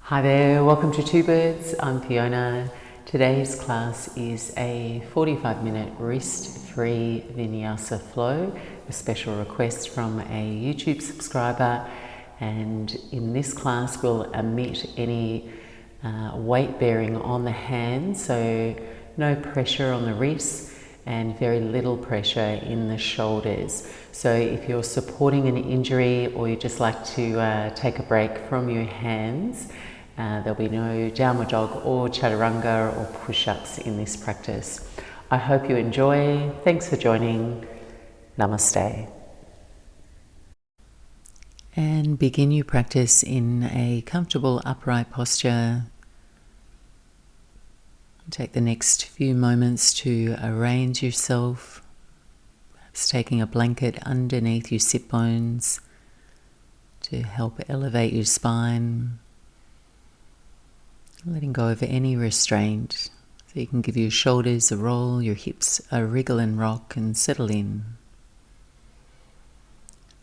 Hi there, welcome to Two Birds. I'm Fiona. Today's class is a 45-minute wrist-free Vinyasa flow, a special request from a YouTube subscriber. And in this class, we'll omit any weight bearing on the hands, so no pressure on the wrists and very little pressure in the shoulders. So if you're supporting an injury or you just like to take a break from your hands, there'll be no downward dog or chaturanga or push-ups in this practice. I hope you enjoy. Thanks for joining. Namaste. And begin your practice in a comfortable upright posture. Take the next few moments to arrange yourself, perhaps taking a blanket underneath your sit bones to help elevate your spine. Letting go of any restraint, so you can give your shoulders a roll, your hips a wriggle and rock, and settle in.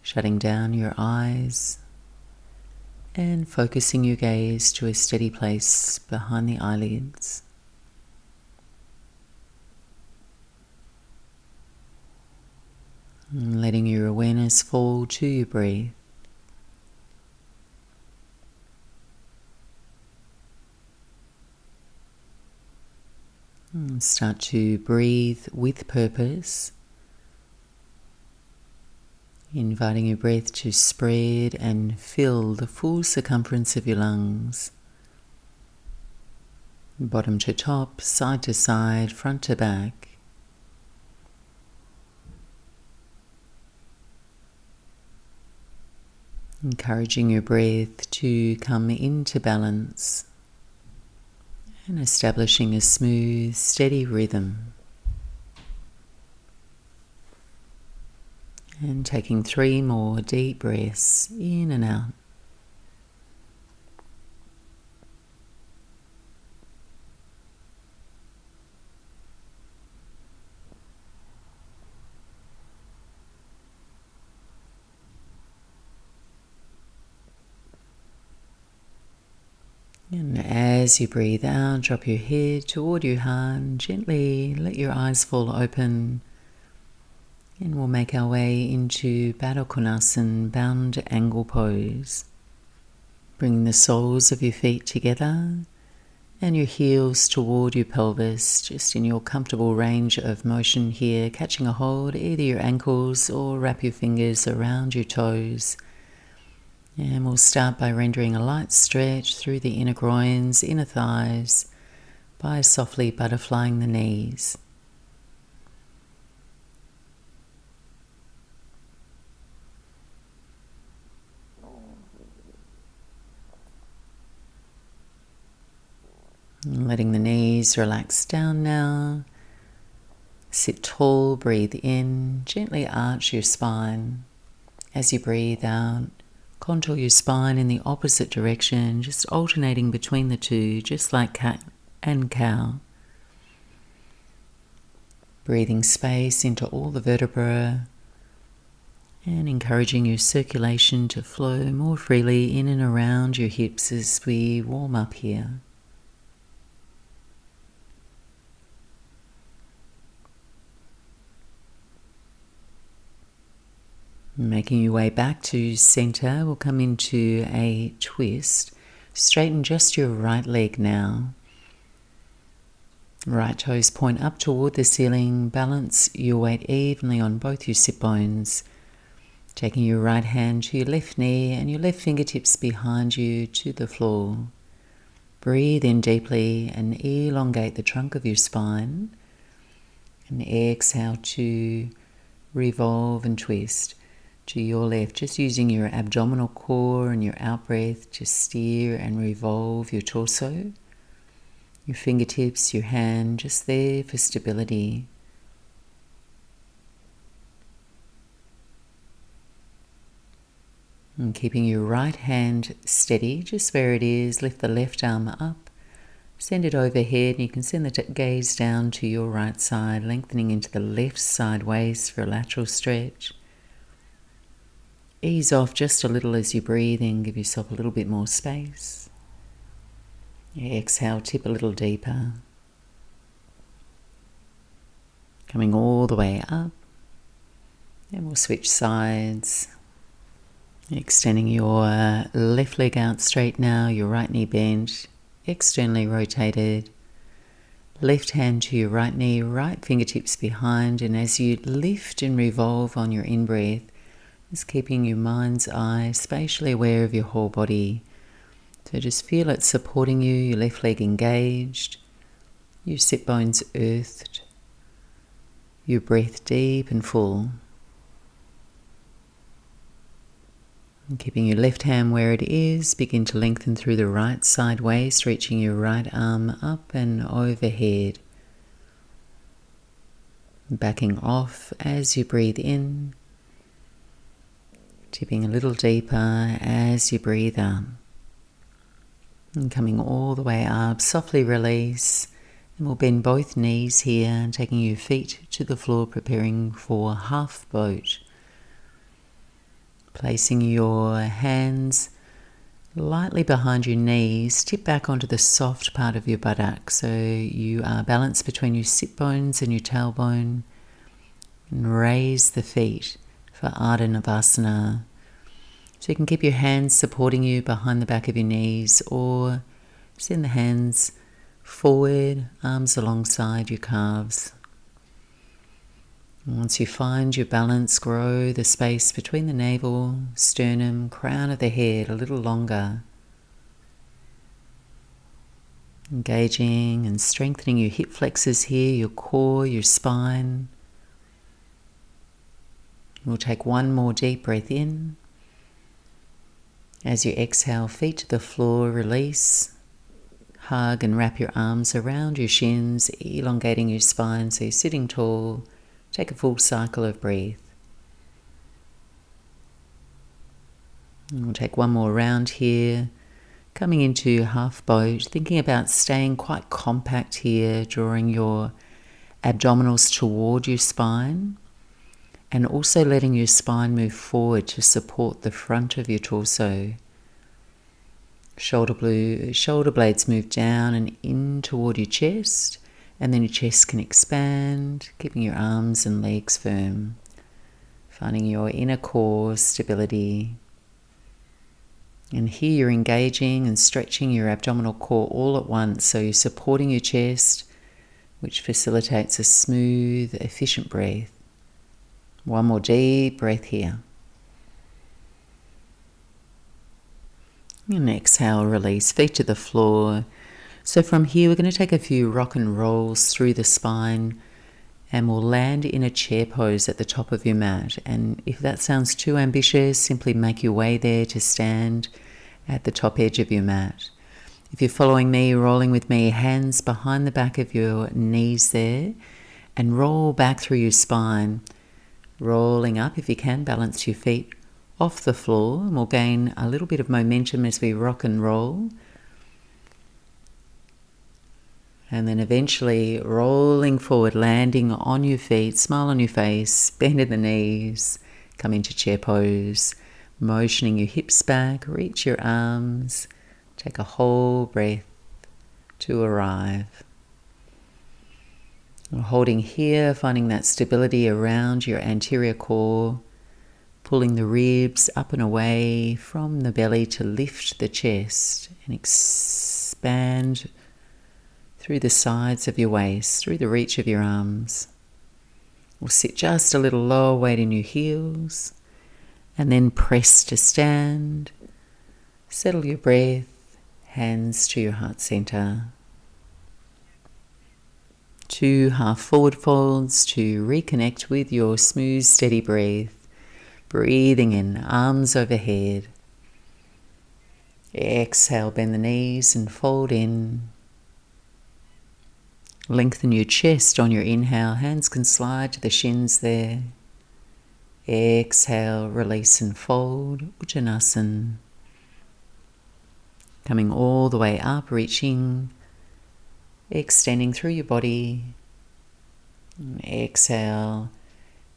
Shutting down your eyes and focusing your gaze to a steady place behind the eyelids. And letting your awareness fall to your breath. And start to breathe with purpose, inviting your breath to spread and fill the full circumference of your lungs, bottom to top, side to side, front to back. Encouraging your breath to come into balance and establishing a smooth, steady rhythm. And taking 3 more deep breaths in and out. And as you breathe out, drop your head toward your heart and gently let your eyes fall open. And we'll make our way into Parakonasan, bound angle pose. Bringing the soles of your feet together and your heels toward your pelvis, just in your comfortable range of motion here, catching a hold either your ankles or wrap your fingers around your toes. And we'll start by rendering a light stretch through the inner groins, inner thighs, by softly butterflying the knees. And letting the knees relax down now. Sit tall, breathe in, gently arch your spine. As you breathe out, contour your spine in the opposite direction, just alternating between the two, just like cat and cow. Breathing space into all the vertebrae and encouraging your circulation to flow more freely in and around your hips as we warm up here. Making your way back to center, we'll come into a twist. Straighten just your right leg now. Right toes point up toward the ceiling. Balance your weight evenly on both your sit bones. Taking your right hand to your left knee and your left fingertips behind you to the floor. Breathe in deeply and elongate the trunk of your spine. And exhale to revolve and twist to your left, just using your abdominal core and your out-breath to steer and revolve your torso. Your fingertips, your hand, just there for stability. And keeping your right hand steady, just where it is, lift the left arm up, send it overhead, and you can send the gaze down to your right side, lengthening into the left sideways for a lateral stretch. Ease off just a little as you breathe in, give yourself a little bit more space. Exhale, tip a little deeper. Coming all the way up. And we'll switch sides. Extending your left leg out straight now, your right knee bent, externally rotated. Left hand to your right knee, right fingertips behind, and as you lift and revolve on your in-breath, just keeping your mind's eye spatially aware of your whole body. So just feel it supporting you, your left leg engaged, your sit bones earthed, your breath deep and full. And keeping your left hand where it is, begin to lengthen through the right side waist, reaching your right arm up and overhead. Backing off as you breathe in, tipping a little deeper as you breathe out. And coming all the way up, softly release. And we'll bend both knees here and taking your feet to the floor, preparing for half boat. Placing your hands lightly behind your knees, tip back onto the soft part of your buttock. So you are balanced between your sit bones and your tailbone. And raise the feet for Ardha Navasana. So you can keep your hands supporting you behind the back of your knees, or send the hands forward, arms alongside your calves. And once you find your balance, grow the space between the navel, sternum, crown of the head a little longer. Engaging and strengthening your hip flexors here, your core, your spine. We'll take one more deep breath in. As you exhale, feet to the floor, release. Hug and wrap your arms around your shins, elongating your spine so you're sitting tall. Take a full cycle of breath. And we'll take one more round here. Coming into half boat, thinking about staying quite compact here, drawing your abdominals toward your spine. And also letting your spine move forward to support the front of your torso. Shoulder blades move down and in toward your chest, and then your chest can expand, keeping your arms and legs firm. Finding your inner core stability. And here you're engaging and stretching your abdominal core all at once, so you're supporting your chest, which facilitates a smooth, efficient breath. One more deep breath here. And exhale, release, feet to the floor. So from here we're going to take a few rock and rolls through the spine, and we'll land in a chair pose at the top of your mat. And if that sounds too ambitious, simply make your way there to stand at the top edge of your mat. If you're following me, rolling with me, hands behind the back of your knees there, and roll back through your spine. Rolling up, if you can, balance your feet off the floor, and we'll gain a little bit of momentum as we rock and roll. And then eventually rolling forward, landing on your feet, smile on your face, bend in the knees, come into chair pose, motioning your hips back, reach your arms, take a whole breath to arrive. Holding here, finding that stability around your anterior core, pulling the ribs up and away from the belly to lift the chest and expand through the sides of your waist, through the reach of your arms. We'll sit just a little lower, weight in your heels, and then press to stand. Settle your breath, hands to your heart center. 2 half forward folds to reconnect with your smooth, steady breath. Breathing in, arms overhead. Exhale, bend the knees and fold in. Lengthen your chest on your inhale. Hands can slide to the shins there. Exhale, release and fold. Uttanasana. Coming all the way up, reaching, extending through your body. Exhale,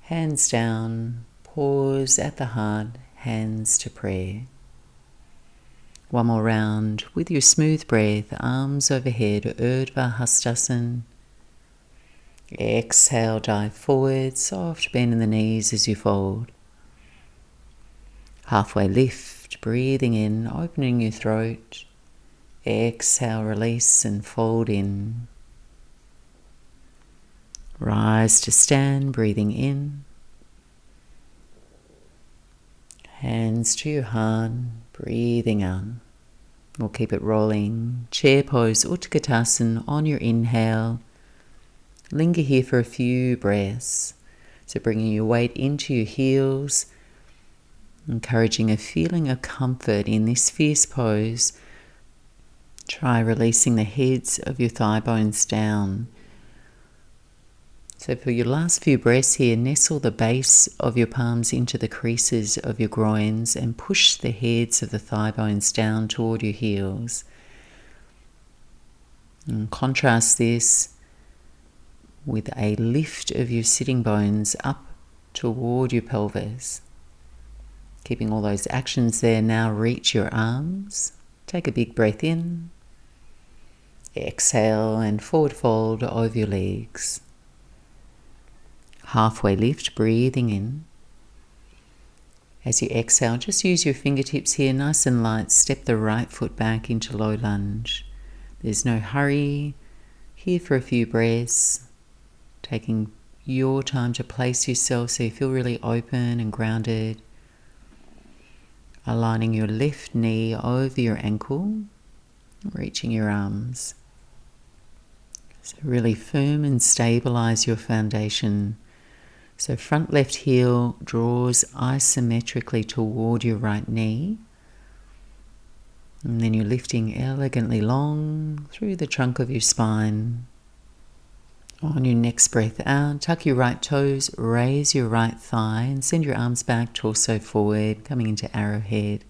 hands down, pause at the heart, hands to prayer. One more round with your smooth breath, arms overhead, Ardha Navasana. Exhale, dive forward, soft bend in the knees as you fold. Halfway lift, breathing in, opening your throat. Exhale, release and fold in. Rise to stand, breathing in. Hands to your heart, breathing out. We'll keep it rolling. Chair pose, Utkatasana on your inhale. Linger here for a few breaths. So bringing your weight into your heels, encouraging a feeling of comfort in this fierce pose. Try releasing the heads of your thigh bones down. So for your last few breaths here, nestle the base of your palms into the creases of your groins and push the heads of the thigh bones down toward your heels. And contrast this with a lift of your sitting bones up toward your pelvis. Keeping all those actions there, now reach your arms. Take a big breath in. Exhale and forward fold over your legs. Halfway lift, breathing in. As you exhale, just use your fingertips here, nice and light. Step the right foot back into low lunge. There's no hurry. Here for a few breaths. Taking your time to place yourself so you feel really open and grounded. Aligning your left knee over your ankle. Reaching your arms. So really firm and stabilize your foundation. So front left heel draws isometrically toward your right knee. And then you're lifting elegantly long through the trunk of your spine. On your next breath out, tuck your right toes, raise your right thigh and send your arms back, torso forward, coming into arrowhead.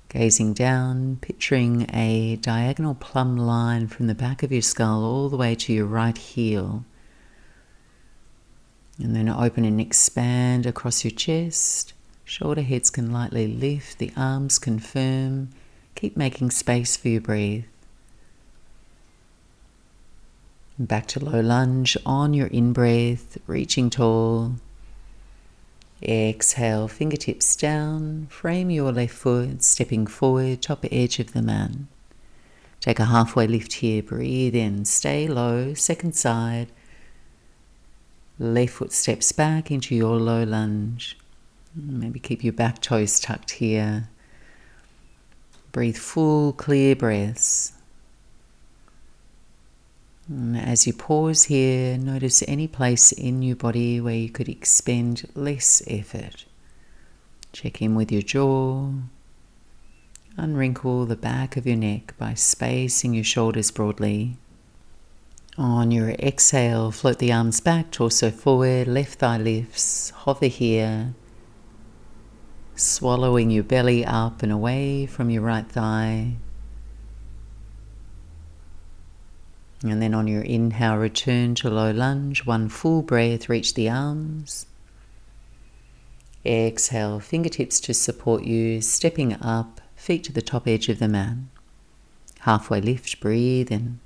Gazing down, picturing a diagonal plumb line from the back of your skull all the way to your right heel. And then open and expand across your chest. Shoulder heads can lightly lift, the arms confirm. Keep making space for your breath. Back to low lunge on your in-breath, reaching tall. Exhale, fingertips down, frame your left foot, stepping forward, top edge of the mat. Take a halfway lift here, breathe in, stay low, second side. Left foot steps back into your low lunge. Maybe keep your back toes tucked here. Breathe full, clear breaths. And as you pause here, notice any place in your body where you could expend less effort. Check in with your jaw. Unwrinkle the back of your neck by spacing your shoulders broadly. On your exhale, float the arms back, torso forward, left thigh lifts, hover here. Swallowing your belly up and away from your right thigh. And then on your inhale, return to low lunge. One full breath, reach the arms. Exhale, fingertips to support you, stepping up, feet to the top edge of the mat. Halfway lift, breathe in.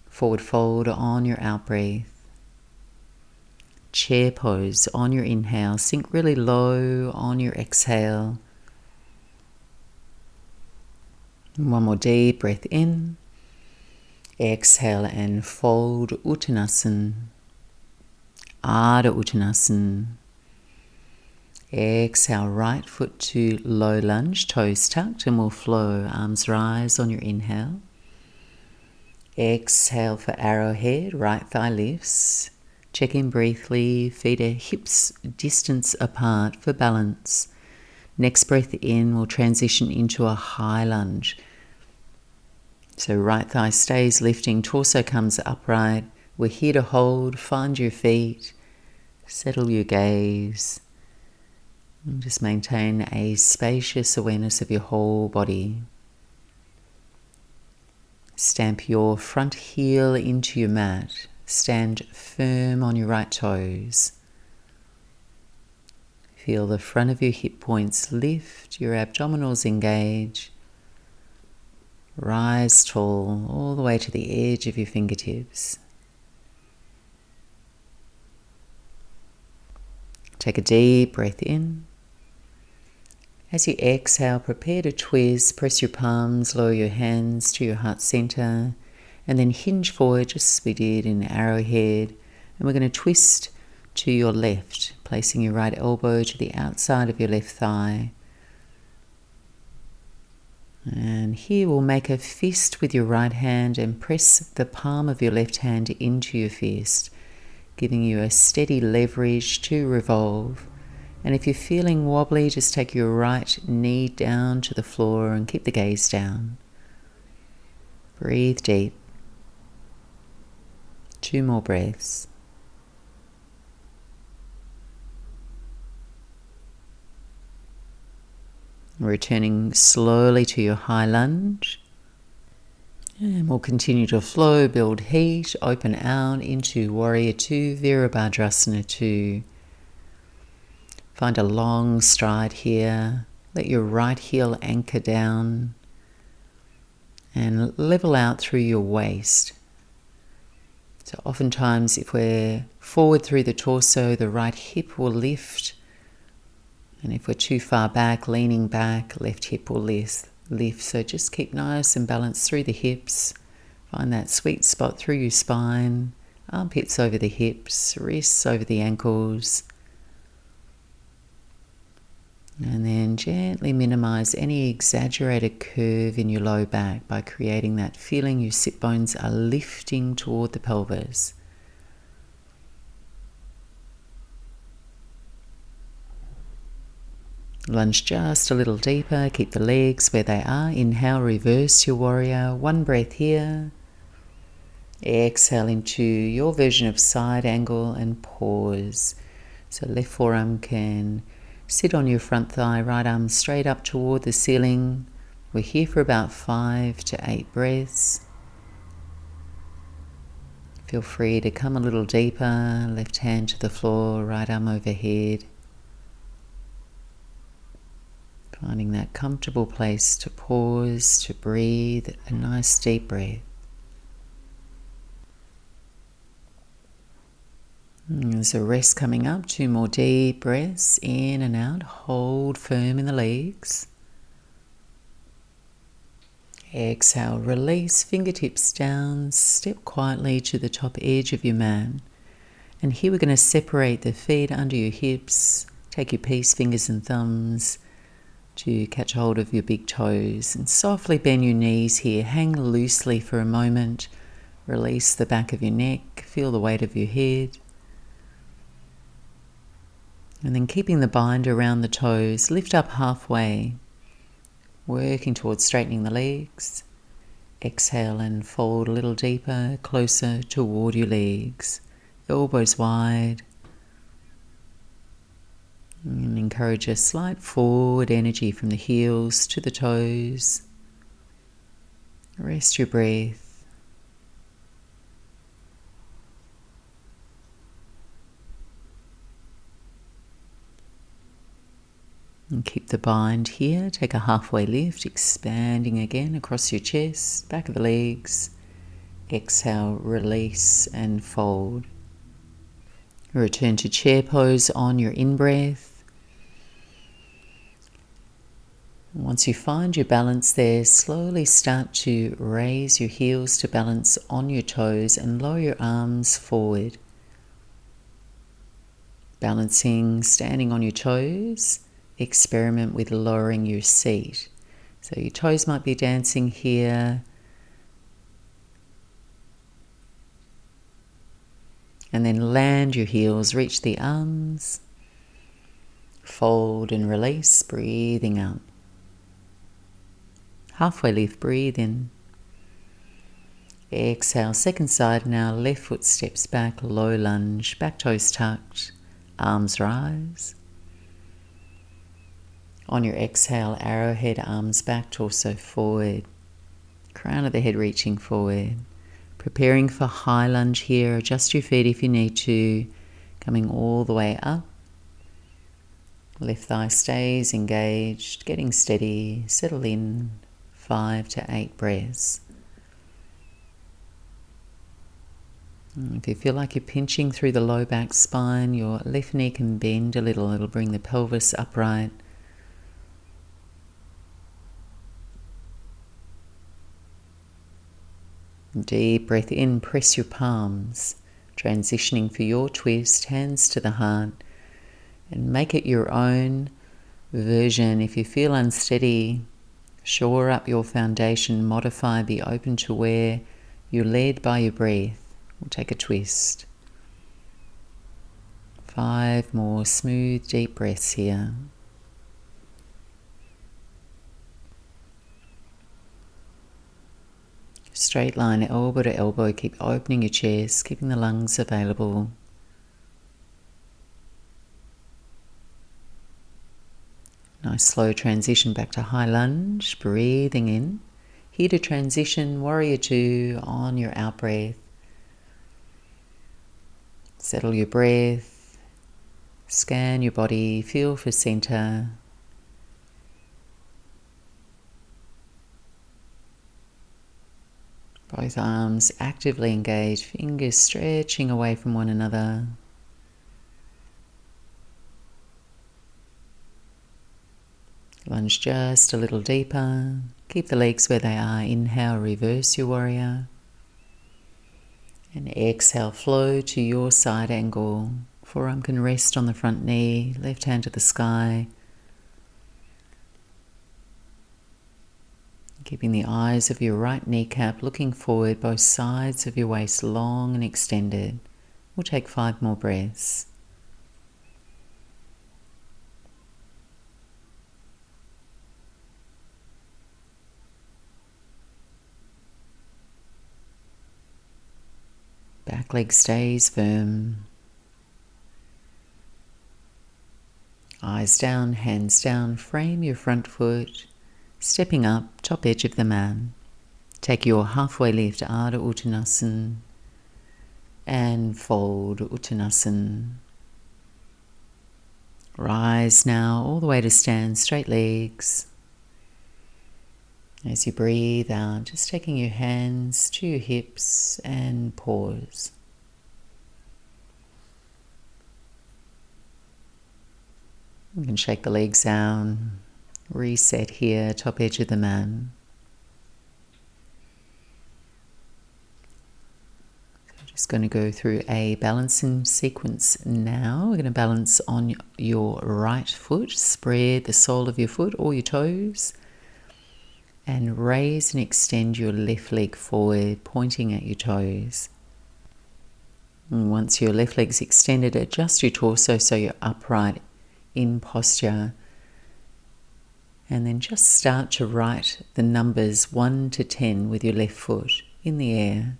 Forward fold on your out breath. Chair pose on your inhale. Sink really low on your exhale. One more deep breath in. Exhale and fold Uttanasana. Ardha Uttanasana. Exhale, right foot to low lunge, toes tucked and will flow. Arms rise on your inhale. Exhale for arrowhead, right thigh lifts. Check in briefly, feet are hips distance apart for balance. Next breath in will transition into a high lunge. So right thigh stays lifting, torso comes upright. We're here to hold, find your feet, settle your gaze. And just maintain a spacious awareness of your whole body. Stamp your front heel into your mat. Stand firm on your right toes. Feel the front of your hip points lift, your abdominals engage. Rise tall all the way to the edge of your fingertips. Take a deep breath in. As you exhale, prepare to twist. Press your palms, lower your hands to your heart center, and then hinge forward just as we did in Arrowhead. And we're going to twist to your left, placing your right elbow to the outside of your left thigh. And here we'll make a fist with your right hand and press the palm of your left hand into your fist, giving you a steady leverage to revolve. And if you're feeling wobbly, just take your right knee down to the floor and keep the gaze down. Breathe deep. 2 more breaths. Returning slowly to your high lunge. And we'll continue to flow, build heat, open out into Warrior Two, Veerabhadrasana 2. Find a long stride here. Let your right heel anchor down and level out through your waist. So oftentimes if we're forward through the torso, the right hip will lift. And if we're too far back, leaning back, left hip will lift. So just keep nice and balanced through the hips. Find that sweet spot through your spine. Armpits over the hips, wrists over the ankles. And then gently minimize any exaggerated curve in your low back by creating that feeling your sit bones are lifting toward the pelvis. Lunge just a little deeper, keep the legs where they are. Inhale, reverse your warrior. 1 breath here. Exhale into your version of side angle and pause. So left forearm can sit on your front thigh, right arm straight up toward the ceiling. We're here for about 5 to 8 breaths. Feel free to come a little deeper, left hand to the floor, right arm overhead. Finding that comfortable place to pause, to breathe, a nice deep breath. There's a rest coming up, 2 more deep breaths, in and out, hold firm in the legs. Exhale, release, fingertips down, step quietly to the top edge of your mat. And here we're going to separate the feet under your hips, take your peace fingers and thumbs to catch hold of your big toes and softly bend your knees here. Hang loosely for a moment. Release the back of your neck. Feel the weight of your head. And then keeping the bind around the toes, lift up halfway. Working towards straightening the legs. Exhale and fold a little deeper, closer toward your legs. Elbows wide. And encourage a slight forward energy from the heels to the toes. Rest your breath. And keep the bind here. Take a halfway lift, expanding again across your chest, back of the legs. Exhale, release and fold. Return to chair pose on your in-breath. Once you find your balance there, slowly start to raise your heels to balance on your toes and lower your arms forward. Balancing, standing on your toes, experiment with lowering your seat. So your toes might be dancing here. And then land your heels, reach the arms, fold and release, breathing out. Halfway lift, breathe in. Exhale, second side now, left foot steps back, low lunge, back toes tucked, arms rise. On your exhale, arrowhead, arms back, torso forward, crown of the head reaching forward. Preparing for high lunge here, adjust your feet if you need to, coming all the way up. Left thigh stays engaged, getting steady. Settle in, 5 to 8 breaths. If you feel like you're pinching through the low back spine, your left knee can bend a little. It'll bring the pelvis upright. Deep breath in, press your palms, transitioning for your twist, hands to the heart, and make it your own version. If you feel unsteady, shore up your foundation, modify, be open to where you're led by your breath. We'll take a twist. 5 more smooth, deep breaths here. Straight line, elbow to elbow. Keep opening your chest, keeping the lungs available. Nice slow transition back to high lunge, breathing in. Here to transition, warrior 2 on your out breath. Settle your breath, scan your body, feel for center. Both arms actively engaged, fingers stretching away from one another. Lunge just a little deeper. Keep the legs where they are. Inhale, reverse your warrior. And exhale, flow to your side angle. Forearm can rest on the front knee, left hand to the sky. Keeping the eyes of your right kneecap looking forward, both sides of your waist long and extended. We'll take 5 more breaths. Back leg stays firm. Eyes down, hands down, frame your front foot, stepping up, top edge of the mat. Take your halfway lift, Ardha Uttanasana, and fold Uttanasana. Rise now all the way to stand, straight legs. As you breathe out, just taking your hands to your hips and pause. You can shake the legs down, reset here, top edge of the mat. So just going to go through a balancing sequence now. We're going to balance on your right foot, spread the sole of your foot or your toes, and raise and extend your left leg forward, pointing at your toes. And once your left leg's extended, adjust your torso so you're upright in posture. And then just start to write the numbers 1 to 10 with your left foot in the air.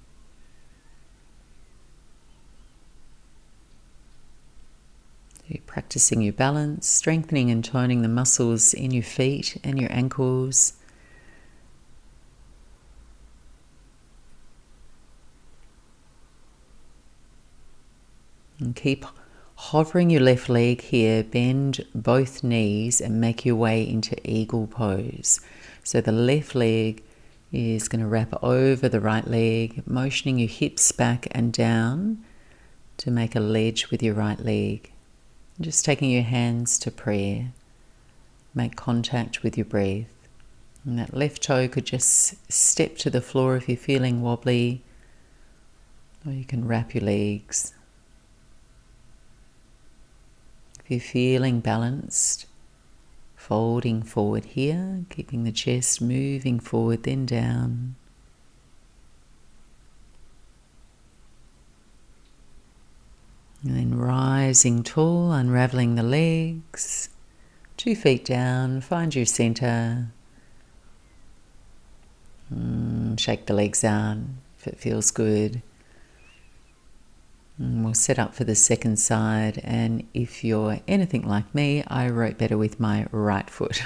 So you're practicing your balance, strengthening and toning the muscles in your feet and your ankles. And keep hovering your left leg here, bend both knees and make your way into eagle pose. So the left leg is going to wrap over the right leg, motioning your hips back and down to make a ledge with your right leg. Just taking your hands to prayer. Make contact with your breath. And that left toe could just step to the floor if you're feeling wobbly, or you can wrap your legs. If you're feeling balanced, folding forward here, keeping the chest moving forward, then down. And then rising tall, unraveling the legs, 2 feet down, find your center. Shake the legs out if it feels good. And we'll set up for the second side, and if you're anything like me, I wrote better with my right foot.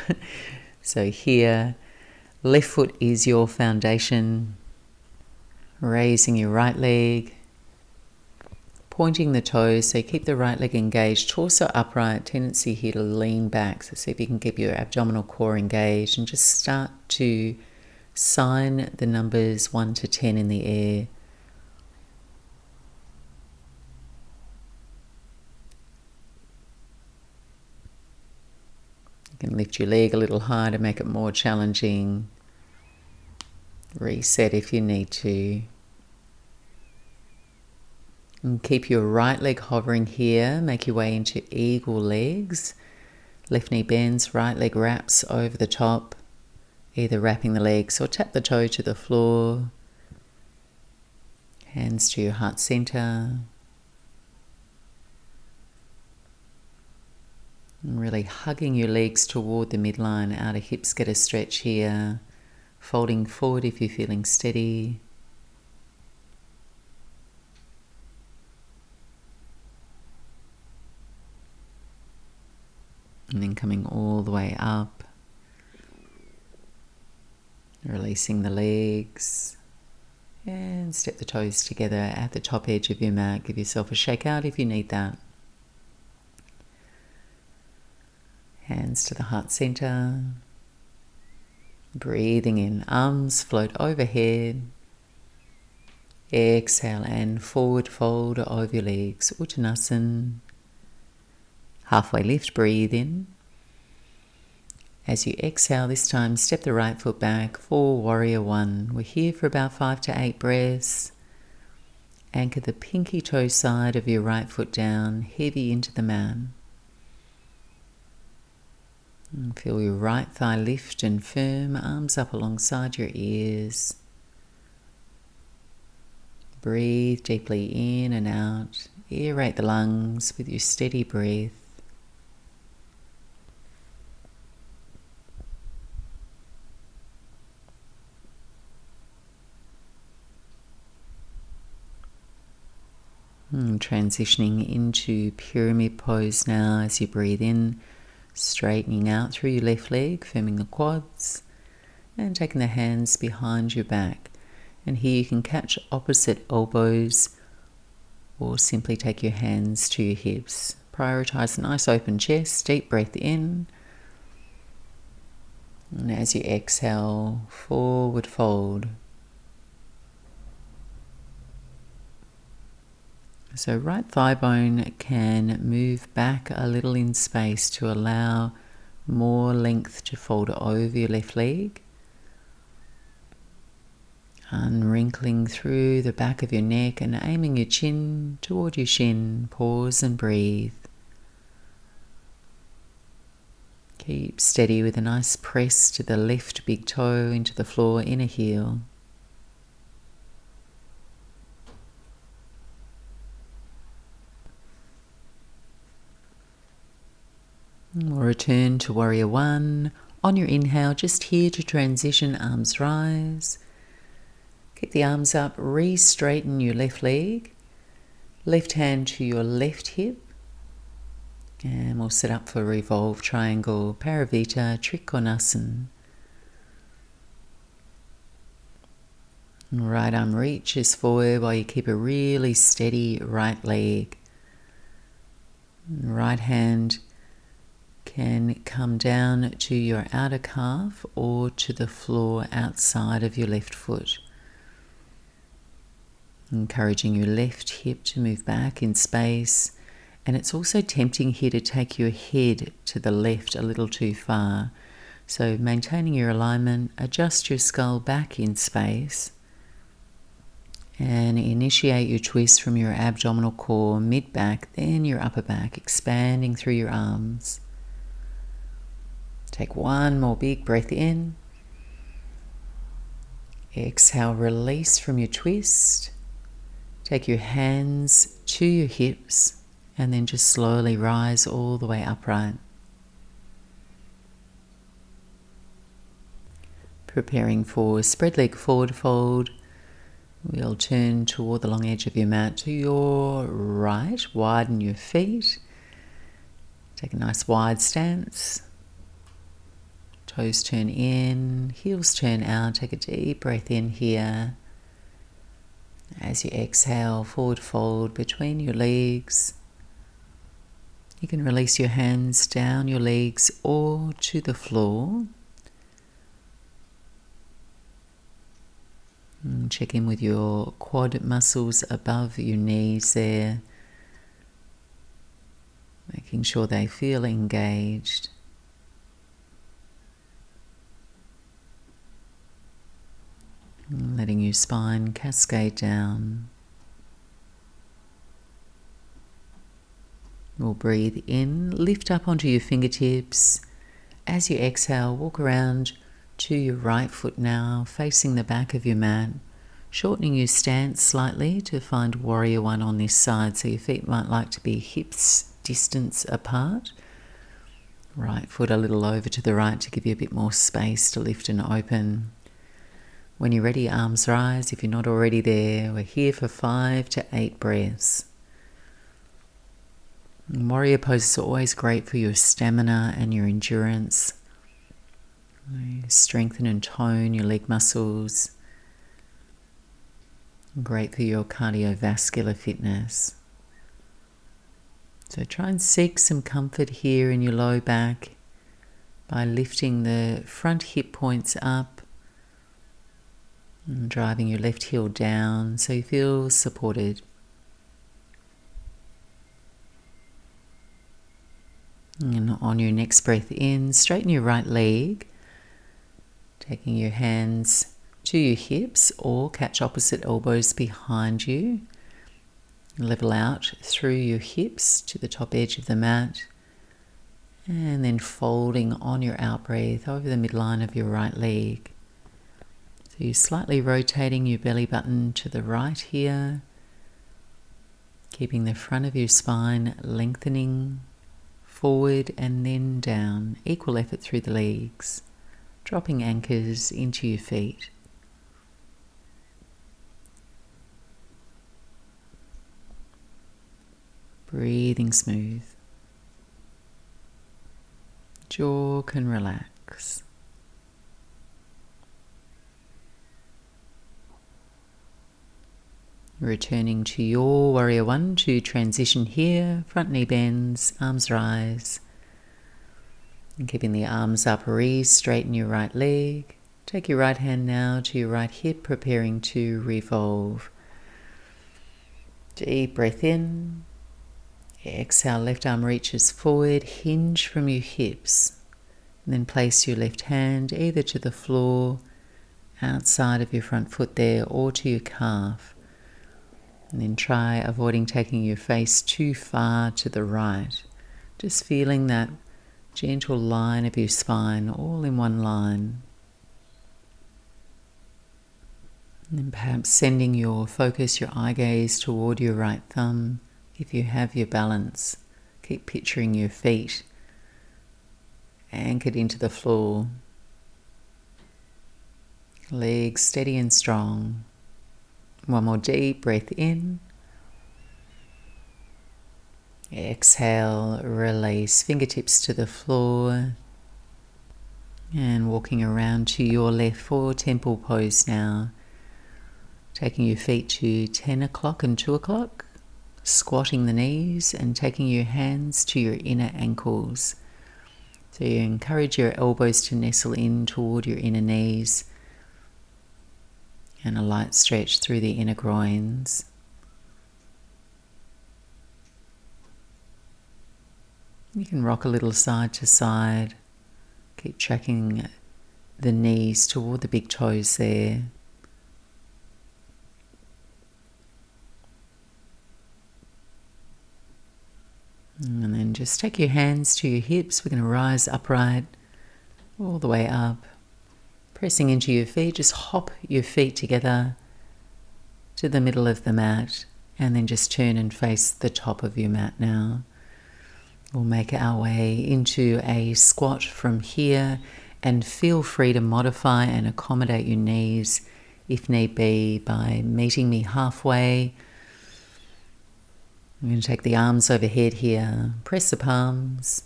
So here, left foot is your foundation, raising your right leg, Pointing the toes, so keep the right leg engaged, torso upright, tendency here to lean back. So see if you can keep your abdominal core engaged and just start to sign the numbers 1 to 10 in the air. You can lift your leg a little higher to make it more challenging. Reset if you need to. And keep your right leg hovering here. Make your way into eagle legs. Left knee bends, right leg wraps over the top, either wrapping the legs or tap the toe to the floor. Hands to your heart center. And really hugging your legs toward the midline. Outer hips get a stretch here. Folding forward if you're feeling steady. And then coming all the way up, releasing the legs, and step the toes together at the top edge of your mat. Give yourself a shake out if you need that. Hands to the heart center. Breathing in, arms float overhead. Exhale and forward fold over your legs, Uttanasana. Halfway lift, breathe in. As you exhale this time, step the right foot back for Warrior One. We're here for about 5 to 8 breaths. Anchor the pinky toe side of your right foot down, heavy into the mat. And feel your right thigh lift and firm, arms up alongside your ears. Breathe deeply in and out. Aerate the lungs with your steady breath. Transitioning into pyramid pose now as you breathe in, straightening out through your left leg, firming the quads, and taking the hands behind your back. And here you can catch opposite elbows or simply take your hands to your hips. Prioritize a nice open chest, deep breath in. And as you exhale, forward fold. So right thigh bone can move back a little in space to allow more length to fold over your left leg. Unwrinkling through the back of your neck and aiming your chin toward your shin. Pause and breathe. Keep steady with a nice press to the left big toe into the floor, inner heel. We'll return to Warrior One. On your inhale, just here to transition, arms rise. Keep the arms up, re-straighten your left leg. Left hand to your left hip. And we'll set up for revolved triangle, Paravita, Parakonasan. Right arm reaches forward while you keep a really steady right leg. Right hand can come down to your outer calf or to the floor outside of your left foot. Encouraging your left hip to move back in space. And it's also tempting here to take your head to the left a little too far. So maintaining your alignment, adjust your skull back in space. And initiate your twist from your abdominal core, mid-back, then your upper back, expanding through your arms. Take one more big breath in. Exhale, release from your twist. Take your hands to your hips and then just slowly rise all the way upright. Preparing for spread leg forward fold. We'll turn toward the long edge of your mat to your right. Widen your feet. Take a nice wide stance. Toes turn in, heels turn out. Take a deep breath in here. As you exhale, forward fold between your legs. You can release your hands down your legs or to the floor. And check in with your quad muscles above your knees there, making sure they feel engaged. And letting your spine cascade down. We'll breathe in, lift up onto your fingertips. As you exhale, walk around to your right foot now, facing the back of your mat, shortening your stance slightly to find warrior one on this side, so your feet might like to be hips distance apart. Right foot a little over to the right to give you a bit more space to lift and open. When you're ready, arms rise. If you're not already there, we're here for 5 to 8 breaths. And warrior poses are always great for your stamina and your endurance. Strengthen and tone your leg muscles. Great for your cardiovascular fitness. So try and seek some comfort here in your low back by lifting the front hip points up and driving your left heel down so you feel supported. And on your next breath in, straighten your right leg, taking your hands to your hips or catch opposite elbows behind you. Level out through your hips to the top edge of the mat, and then folding on your out breath over the midline of your right leg. So you're slightly rotating your belly button to the right here, keeping the front of your spine lengthening forward and then down. Equal effort through the legs. Dropping anchors into your feet. Breathing smooth. Jaw can relax. Returning to your warrior one to transition here. Front knee bends, arms rise. And keeping the arms up, straighten your right leg. Take your right hand now to your right hip, preparing to revolve. Deep breath in. Exhale, left arm reaches forward, hinge from your hips. And then place your left hand either to the floor, outside of your front foot there, or to your calf. And then try avoiding taking your face too far to the right. Just feeling that gentle line of your spine, all in one line. And then perhaps sending your focus, your eye gaze toward your right thumb. If you have your balance, keep picturing your feet anchored into the floor. Legs steady and strong. One more deep breath in. Exhale, release, fingertips to the floor. And walking around to your left for temple pose now. Taking your feet to 10 o'clock and 2 o'clock. Squatting the knees and taking your hands to your inner ankles. So you encourage your elbows to nestle in toward your inner knees. And a light stretch through the inner groins. You can rock a little side to side. Keep tracking the knees toward the big toes there. And then just take your hands to your hips. We're going to rise upright, all the way up. Pressing into your feet, just hop your feet together to the middle of the mat. And then just turn and face the top of your mat now. We'll make our way into a squat from here, and feel free to modify and accommodate your knees if need be by meeting me halfway. I'm going to take the arms overhead here, press the palms,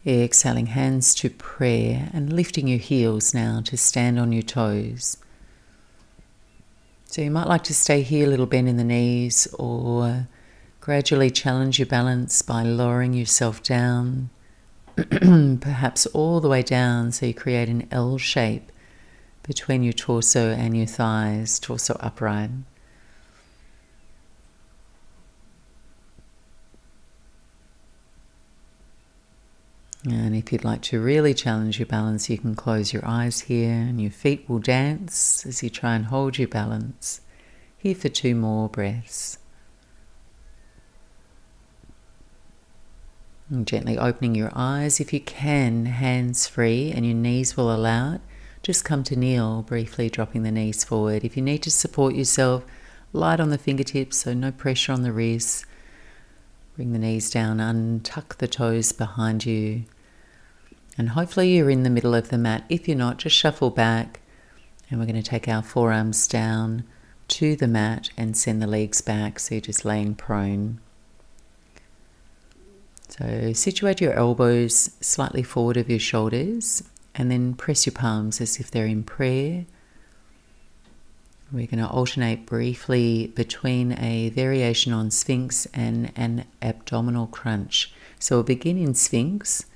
exhaling hands to prayer and lifting your heels now to stand on your toes. So you might like to stay here, a little bend in the knees, or gradually challenge your balance by lowering yourself down, perhaps all the way down, so you create an L shape between your torso and your thighs, torso upright. And if you'd like to really challenge your balance, you can close your eyes here and your feet will dance as you try and hold your balance. Here for 2 more breaths. And gently opening your eyes, if you can, hands free and your knees will allow it. Just come to kneel, briefly dropping the knees forward. If you need to support yourself, light on the fingertips, so no pressure on the wrists. Bring the knees down, untuck the toes behind you. And hopefully you're in the middle of the mat. If you're not, just shuffle back. And we're going to take our forearms down to the mat and send the legs back, so you're just laying prone. So situate your elbows slightly forward of your shoulders and then press your palms as if they're in prayer. We're going to alternate briefly between a variation on Sphinx and an abdominal crunch. So we'll begin in Sphinx.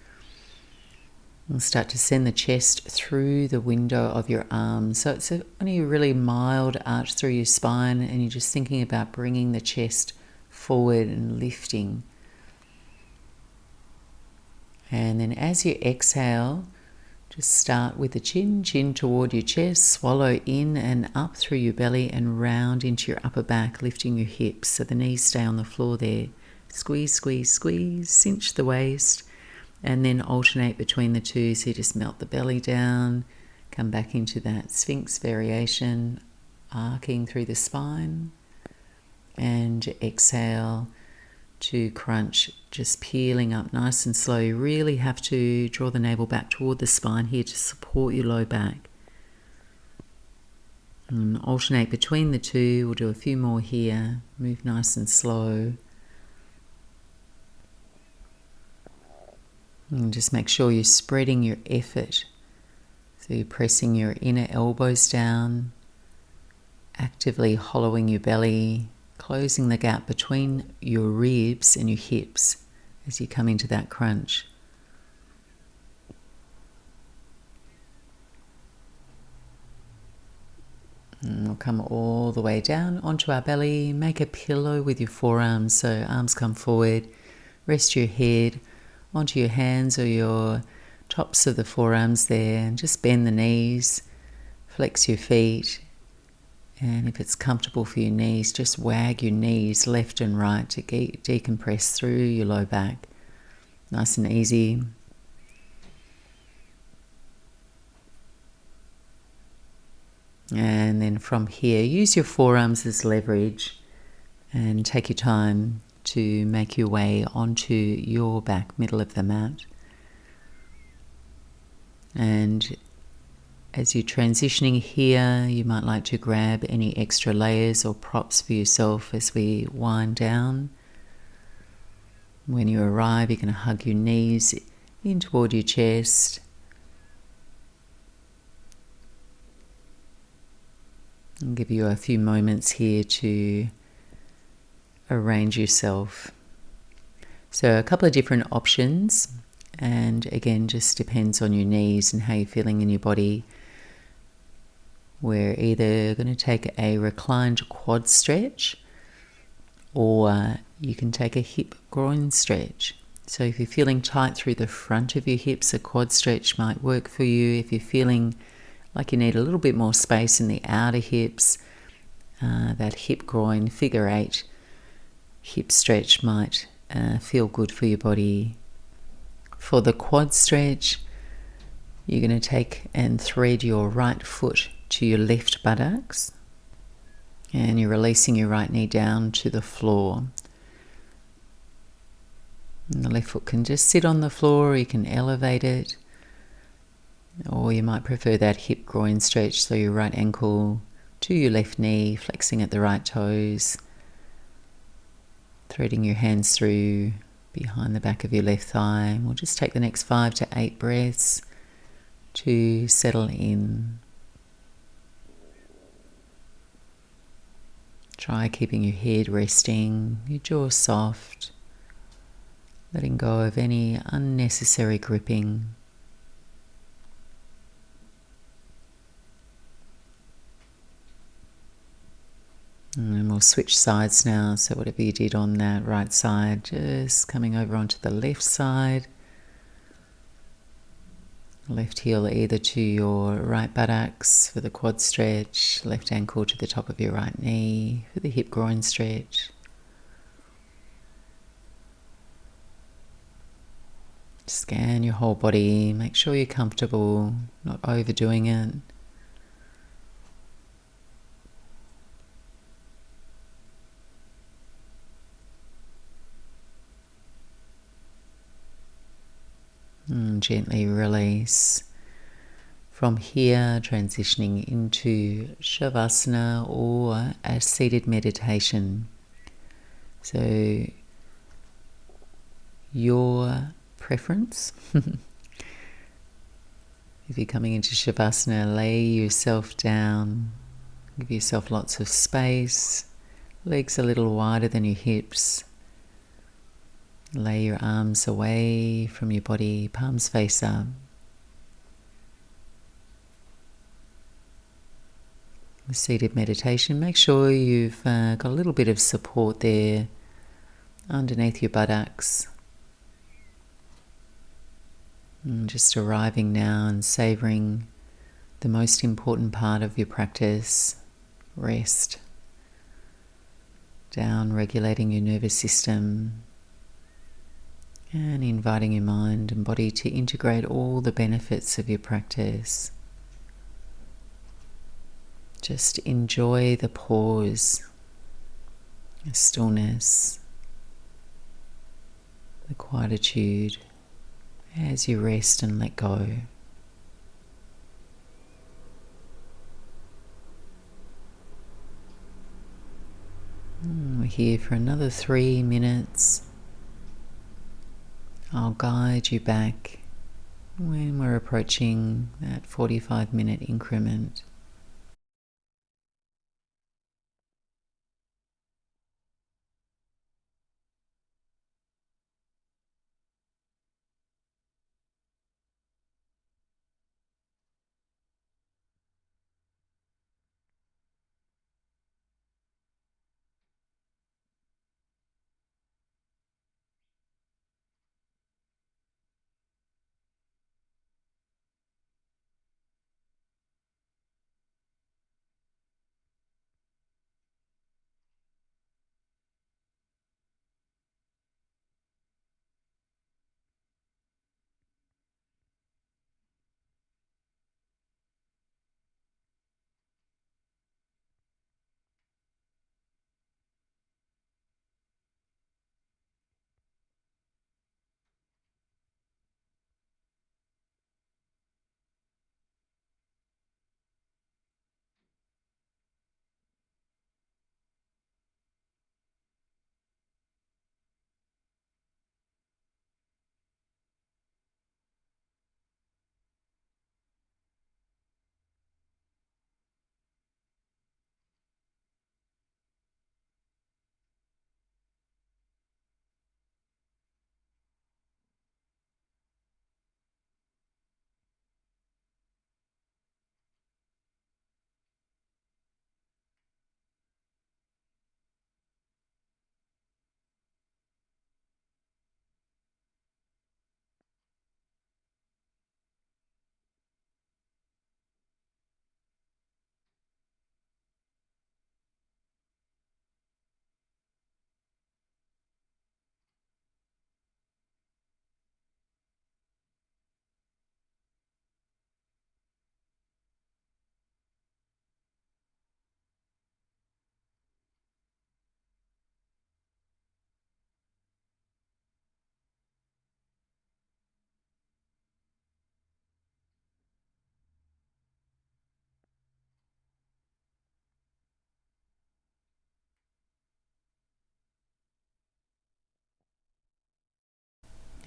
We'll start to send the chest through the window of your arms. So it's only a really mild arch through your spine, and you're just thinking about bringing the chest forward and lifting. And then as you exhale, just start with the chin toward your chest, swallow in and up through your belly and round into your upper back, lifting your hips so the knees stay on the floor there. Squeeze, squeeze, squeeze, cinch the waist, and then alternate between the two. So you just melt the belly down, come back into that Sphinx variation, arcing through the spine, and exhale to crunch, just peeling up nice and slow. You really have to draw the navel back toward the spine here to support your low back. And alternate between the two. We'll do a few more here. Move nice and slow. And just make sure you're spreading your effort. So you're pressing your inner elbows down, actively hollowing your belly, closing the gap between your ribs and your hips as you come into that crunch. And we'll come all the way down onto our belly. Make a pillow with your forearms, so arms come forward. Rest your head onto your hands or your tops of the forearms there, and just bend the knees, flex your feet. And if it's comfortable for your knees, just wag your knees left and right to decompress through your low back. Nice and easy. And then from here, use your forearms as leverage and take your time to make your way onto your back, middle of the mat. And as you're transitioning here, you might like to grab any extra layers or props for yourself as we wind down. When you arrive, you're going to hug your knees in toward your chest. I'll give you a few moments here to arrange yourself. So a couple of different options, and again, just depends on your knees and how you're feeling in your body. We're either going to take a reclined quad stretch, or you can take a hip groin stretch. So if you're feeling tight through the front of your hips, a quad stretch might work for you. If you're feeling like you need a little bit more space in the outer hips, that hip groin figure 8 hip stretch might feel good for your body. For the quad stretch, you're going to take and thread your right foot to your left buttocks, and you're releasing your right knee down to the floor. And the left foot can just sit on the floor, or you can elevate it, or you might prefer that hip groin stretch, so your right ankle to your left knee, flexing at the right toes, threading your hands through behind the back of your left thigh. And we'll just take the next 5 to 8 breaths to settle in. Try keeping your head resting, your jaw soft, letting go of any unnecessary gripping. And we'll switch sides now, so whatever you did on that right side, just coming over onto the left side. Left heel either to your right buttocks for the quad stretch, left ankle to the top of your right knee for the hip groin stretch. Scan your whole body, make sure you're comfortable, not overdoing it. And gently release. From here, transitioning into shavasana or a seated meditation. So your preference. If you're coming into shavasana, lay yourself down, give yourself lots of space, legs a little wider than your hips. Lay your arms away from your body, palms face up. With seated meditation, make sure you've got a little bit of support there underneath your buttocks. And just arriving now and savouring the most important part of your practice, rest. Down regulating your nervous system and inviting your mind and body to integrate all the benefits of your practice. Just enjoy the pause, the stillness, the quietude as you rest and let go. We're here for another 3 minutes. I'll guide you back when we're approaching that 45-minute increment.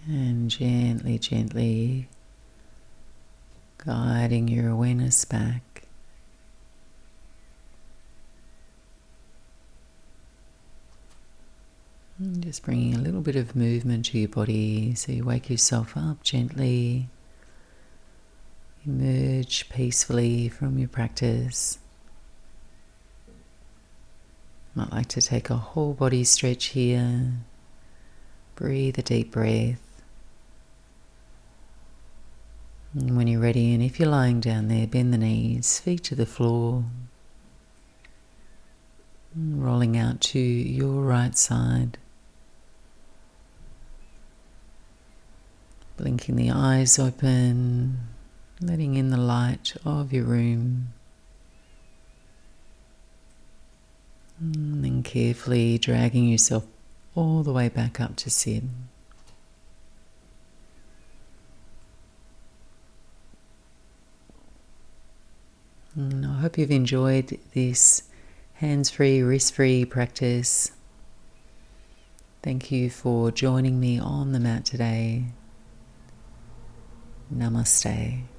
And gently, gently guiding your awareness back. And just bringing a little bit of movement to your body so you wake yourself up gently. Emerge peacefully from your practice. Might like to take a whole body stretch here. Breathe a deep breath. And when you're ready, and if you're lying down there, bend the knees, feet to the floor. Rolling out to your right side. Blinking the eyes open, letting in the light of your room. And then carefully dragging yourself all the way back up to sit. And I hope you've enjoyed this hands-free, wrist-free practice. Thank you for joining me on the mat today. Namaste.